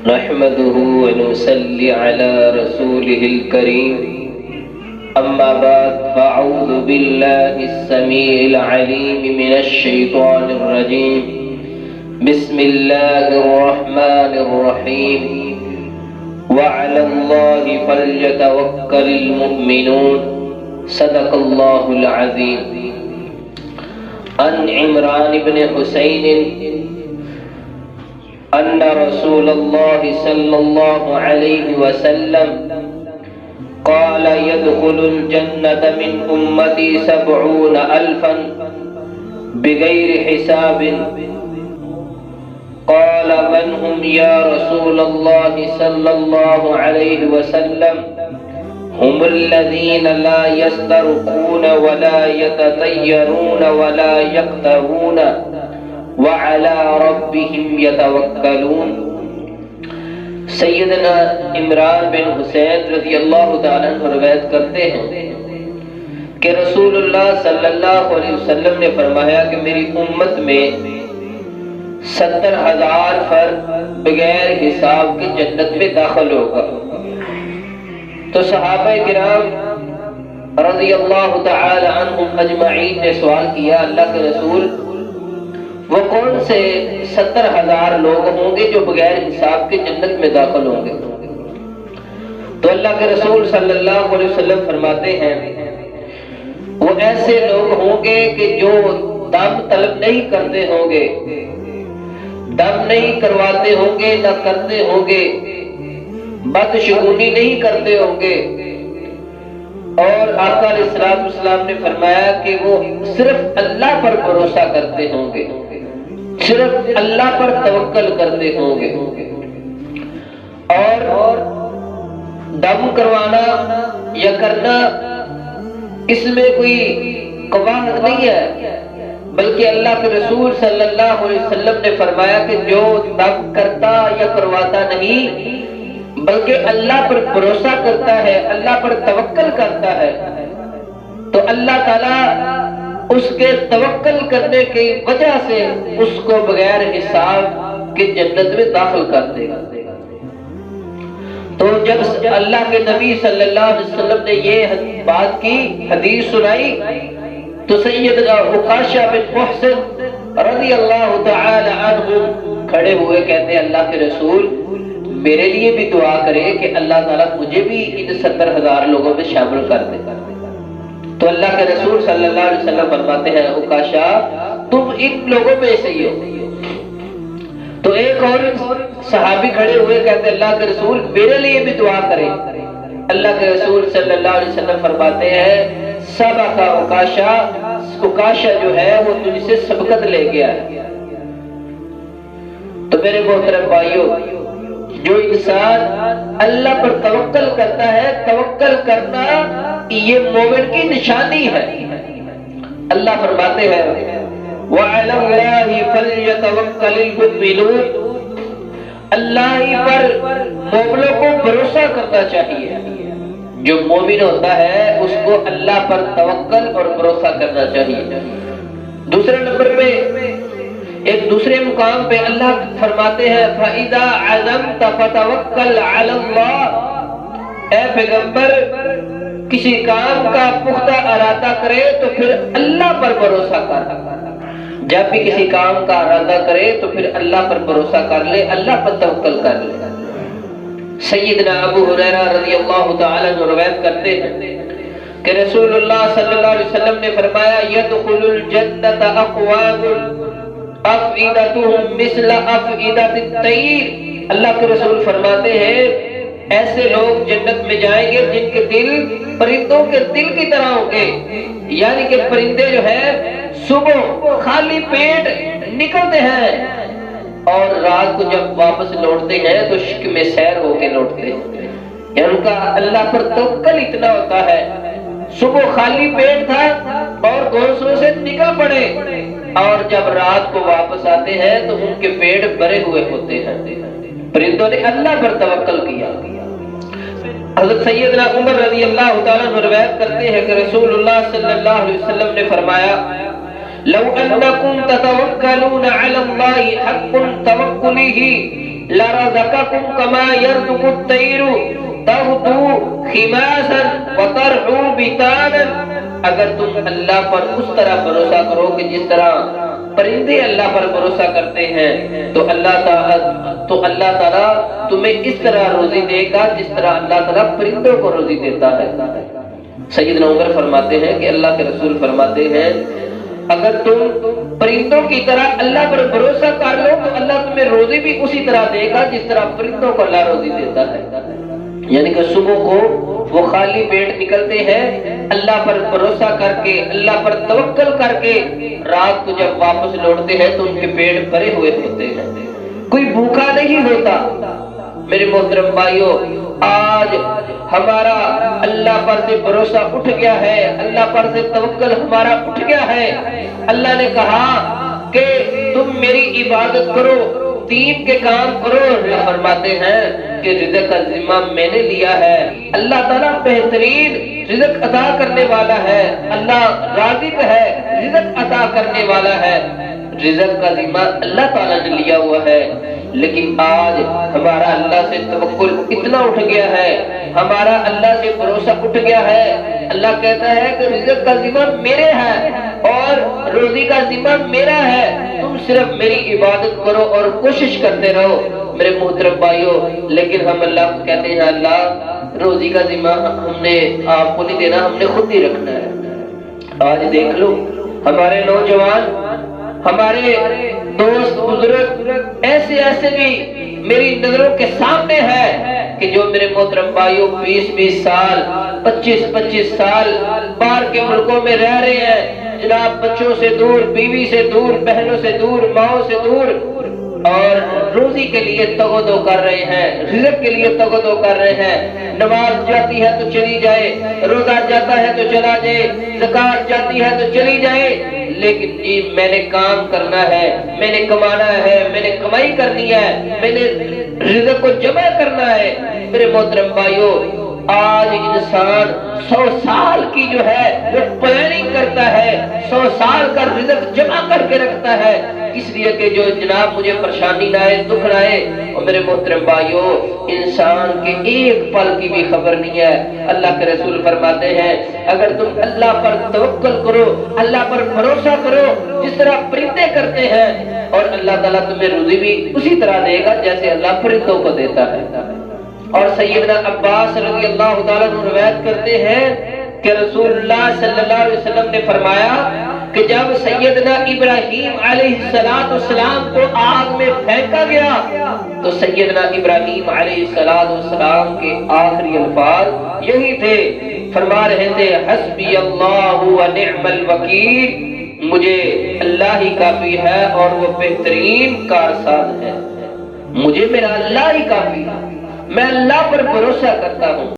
نحمده ونصلي على رسوله الكريم أما بعد فأعوذ بالله السميع العليم من الشيطان الرجيم بسم الله الرحمن الرحيم وعلى الله فليتوكل المؤمنون صدق الله العظيم عن عمران بن حسين أن رسول الله صلى الله عليه وسلم قال يدخل الجنة من أمتي 70,000 بغير حساب قال من هم يا رسول الله صلى الله عليه وسلم هم الذين لا يسترقون ولا يتطيرون ولا يقترون وعلى ربهم يتوکلون۔ سیدنا عمران بن حسین رضی اللہ تعالیٰ عنہ روایت کرتے ہیں کہ رسول اللہ صلی اللہ علیہ وسلم نے فرمایا کہ میری امت میں 70,000 فرد بغیر حساب کے جنت میں داخل ہوگا۔ تو صحابہ کرام رضی اللہ تعالی عنہم اجمعین نے سوال کیا اللہ کے رسول وہ کون سے 70,000 لوگ ہوں گے جو بغیر حساب کے جنت میں داخل ہوں گے؟ تو اللہ کے رسول صلی اللہ علیہ وسلم فرماتے ہیں وہ ایسے لوگ ہوں گے کہ جو دم طلب نہیں کرتے ہوں گے، دم نہیں کرواتے ہوں گے، نہ کرتے ہوں گے، بدشگونی نہیں کرتے ہوں گے، اور آقا علیہ السلام نے فرمایا کہ وہ صرف اللہ پر بھروسہ کرتے ہوں گے، صرف اللہ پر توکل کرتے ہوں گے، اور دم کروانا یا کرنا اس میں کوئی قواعد نہیں ہے، بلکہ اللہ کے رسول صلی اللہ علیہ وسلم نے فرمایا کہ جو دم کرتا یا کرواتا نہیں بلکہ اللہ پر بھروسہ کرتا ہے، اللہ پر توکل کرتا ہے، تو اللہ تعالیٰ اس کے توکل کرنے کی وجہ سے اس کو بغیر حساب کے جنت میں داخل کر دے گا۔ تو جب اللہ کے نبی صلی اللہ علیہ وسلم نے یہ بات کی، حدیث سنائی، تو سیدنا عکاشہ بن محصن رضی اللہ تعالی عنہ کھڑے ہوئے، کہتے ہیں اللہ کے رسول میرے لیے بھی دعا کرے کہ اللہ تعالیٰ مجھے بھی ان 70,000 لوگوں میں شامل کر دے۔ تو اللہ کے رسول صلی اللہ علیہ وسلم فرماتے ہیں عکاشہ تم ان لوگوں میں سے ہی ہو۔ تو ایک اور صحابی کھڑے ہوئے، کہتے ہیں اللہ کے رسول میرے لیے بھی دعا کرے۔ اللہ کے رسول صلی اللہ علیہ وسلم فرماتے ہیں سبق عکاشہ، عکاشہ جو ہے وہ تجھ سے سبقت لے گیا ہے۔ تو میرے محترم بھائیوں، جو انسان اللہ پر توکل کرتا ہے، توکل کرنا یہ مومن کی نشانی ہے۔ اللہ فرماتے ہیں وَعَلَى اللَّهِ فَلْيَتَوَكَّلِ الْمُؤْمِنُونَ، اللہ ہی پر مومنوں کو بھروسہ کرنا چاہیے۔ جو مومن ہوتا ہے اس کو اللہ پر توکل اور بھروسہ کرنا چاہیے۔ دوسرے نمبر پہ ایک دوسرے مقام پہ اللہ فرماتے ہیں فَإِذَا عَزَمْتَ فَتَوَكَّلْ عَلَى اللَّهِ، اے پیغمبر کسی کام کا پختہ ارادہ کرے تو پھر اللہ پر بھروسہ کر۔ جب بھی کسی کام کا ارادہ کرے تو پھر اللہ پر بھروسہ کر لے، اللہ پر توکل کر لے۔ سیدنا ابو ہریرہ رضی اللہ تعالیٰ عنہ روایت کرتے ہیں کہ رسول اللہ صلی اللہ علیہ وسلم نے فرمایا يَدْخُلُ الْجَنَّةَ أَقْوَامٌ افئدتهم مثل افئدت الطیر، اللہ کے رسول فرماتے ہیں ایسے لوگ جنت میں جائیں گے جن کے دل پرندوں کے دل کی طرح ہوں گے، یعنی کہ پرندے جو ہے صبح خالی پیٹ نکلتے ہیں اور رات کو جب واپس لوٹتے ہیں تو شکم سیر ہو کے لوٹتے ہیں، یعنی ان کا اللہ پر توکل اتنا ہوتا ہے۔ صبح خالی پیٹ تھا اور گھونسلوں سے نکل پڑے، اور جب رات کو واپس آتے ہیں تو ان کے پیٹ بھرے ہوئے ہوتے ہیں۔ پرندوں نے اللہ پر توکل کیا۔ حضرت سیدنا عمر رضی اللہ تعالیٰ عنہ روایت کرتے ہیں کہ رسول اللہ صلی اللہ علیہ وسلم نے فرمایا لو انکم تتوکلون علی اللہ حق توکلہ لرزقکم کما یرزق الطیر تغدو خماسا وترعو بطانا، اگر تم اللہ پر اس طرح بھروسہ کرو کہ جس طرح پرندے اللہ پر بھروسہ کرتے ہیں تو اللہ تعالیٰ تمہیں اس طرح روزی دے گا جس طرح اللہ تعالیٰ پرندوں کو روزی دیتا ہے۔ سیدنا عمر فرماتے ہیں کہ اللہ کے رسول فرماتے ہیں اگر تم پرندوں کی طرح اللہ پر بھروسہ کر لو تو اللہ تمہیں روزی بھی اسی طرح دے گا جس طرح پرندوں کو اللہ روزی دیتا ہے۔ یعنی کہ صبح کو وہ خالی پیٹ نکلتے ہیں اللہ پر بھروسہ کر کے، اللہ پر توکل کر کے، رات کو جب واپس لوٹتے ہیں تو ان کے پیٹ بھرے ہوئے ہوتے ہیں، کوئی بھوکا نہیں ہوتا۔ میرے محترم بھائیوں، آج ہمارا اللہ پر سے بھروسہ اٹھ گیا ہے، اللہ پر سے توکل ہمارا اٹھ گیا ہے۔ اللہ نے کہا کہ تم میری عبادت کرو، دین کے کام کرو، فرماتے ہیں کہ رزق کا ذمہ میں نے لیا ہے۔ اللہ تعالیٰ بہترین رزق عطا کرنے والا ہے، اللہ رازق ہے، رزق عطا کرنے والا ہے، رزق کا ذمہ اللہ تعالیٰ نے لیا ہوا ہے۔ لیکن آج ہمارا اللہ سے توکل اتنا اٹھ گیا ہے، ہمارا اللہ سے بھروسہ اٹھ گیا ہے، اللہ کہتا ہے کہ رزق کا ذمہ میرے ہے اور روزی کا ذمہ میرا ہے، تم صرف میری عبادت کرو اور کوشش کرتے رہو۔ میرے محترم بھائیوں، لیکن ہم اللہ کو کہتے ہیں اللہ روزی کا ذمہ ہم نے آپ کو نہیں دینا، ہم نے خود ہی رکھنا ہے۔ آج دیکھ لو ہمارے نوجوان، ہمارے دوست بزرگ ایسے بھی میری نظروں کے سامنے ہے کہ جو میرے محترم بھائیوں 20 سال 25 سال باہر کے ملکوں میں رہ رہے ہیں، جناب بچوں سے دور، بیوی سے دور، بہنوں سے دور، ماؤں سے دور، اور روزی کے لیے تگودو کر رہے ہیں، رزق کے لیے تگودو کر رہے ہیں۔ نماز جاتی ہے تو چلی جائے، روزہ جاتا ہے تو چلا جائے، زکات جاتی ہے تو چلی جائے، لیکن جی میں نے کام کرنا ہے، میں نے کمانا ہے، میں نے کمائی کرنی ہے، میں نے رزق کو جمع کرنا ہے۔ میرے محترم بھائیوں، آج انسان 100 سال کی جو ہے وہ پلاننگ کرتا ہے، 100 سال کا رزق جمع کر کے رکھتا ہے، اس لیے کہ جو جناب مجھے پریشانی نہ آئے، دکھ نہ آئے۔ اور میرے محترم بھائیوں، انسان کے ایک پل کی بھی خبر نہیں ہے۔ اللہ کے رسول فرماتے ہیں اگر تم اللہ پر توکل کرو، اللہ پر بھروسہ کرو جس طرح پرندے کرتے ہیں، اور اللہ تعالیٰ تمہیں روزی بھی اسی طرح دے گا جیسے اللہ پرندوں کو دیتا ہے۔ اور سیدنا عباس رضی اللہ تعالیٰ عنہ روایت کرتے ہیں کہ رسول اللہ صلی اللہ علیہ وسلم نے فرمایا کہ جب سیدنا ابراہیم علیہ السلام کو آگ میں پھینکا گیا تو سیدنا ابراہیم علیہ السلام کے آخری الفاظ یہی تھے، فرما رہے تھے حسبی اللہ و نعم الوکیل، مجھے اللہ ہی کافی ہے اور وہ بہترین کارساز ہے، مجھے میرا اللہ ہی کافی ہے، میں اللہ پر بھروسہ کرتا ہوں۔